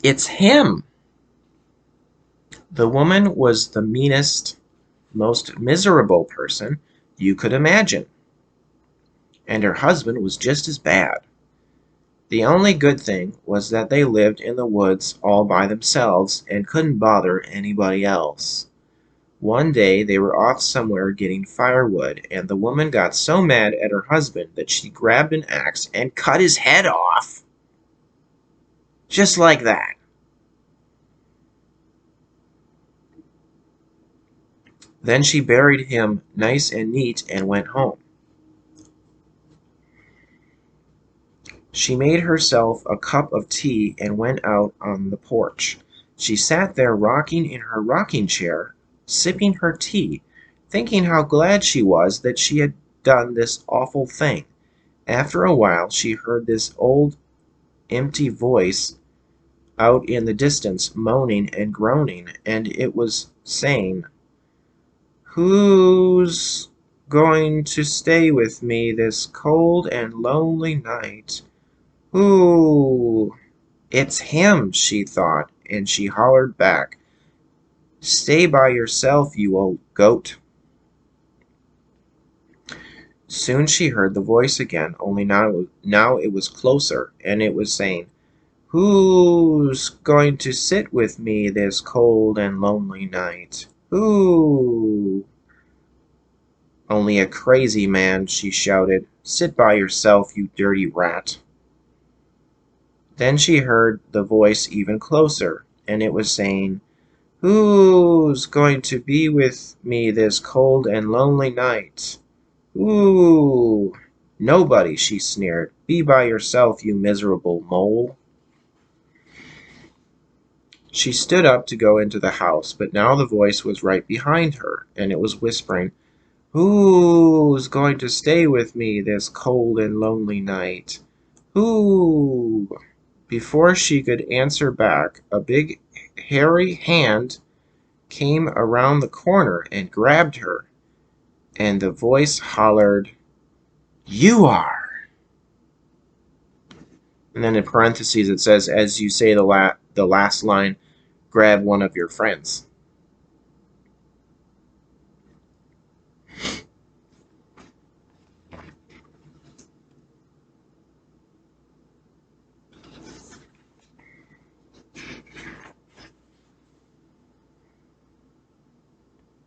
It's him! The woman was the meanest, most miserable person you could imagine, and her husband was just as bad. The only good thing was that they lived in the woods all by themselves and couldn't bother anybody else. One day they were off somewhere getting firewood, and the woman got so mad at her husband that she grabbed an axe and cut his head off. Just like that. Then she buried him nice and neat and went home. She made herself a cup of tea and went out on the porch. She sat there rocking in her rocking chair, sipping her tea, thinking how glad she was that she had done this awful thing. After a while she heard this old empty voice out in the distance, moaning and groaning, and it was saying, "Who's going to stay with me this cold and lonely night? Who?" "It's him," she thought, and she hollered back, "Stay by yourself, you old goat." Soon she heard the voice again, only now it was closer, and it was saying, "Who's going to sit with me this cold and lonely night? Who?" "Only a crazy man," she shouted. "Sit by yourself, you dirty rat." Then she heard the voice even closer, and it was saying, "Who's going to be with me this cold and lonely night? Who?" "Nobody," she sneered. "Be by yourself, you miserable mole." She stood up to go into the house, but now the voice was right behind her, and it was whispering, "Who's going to stay with me this cold and lonely night? Who?" Before she could answer back, a big hairy hand came around the corner and grabbed her, and the voice hollered, "You are!" And then in parentheses it says, as you say the last line, grab one of your friends.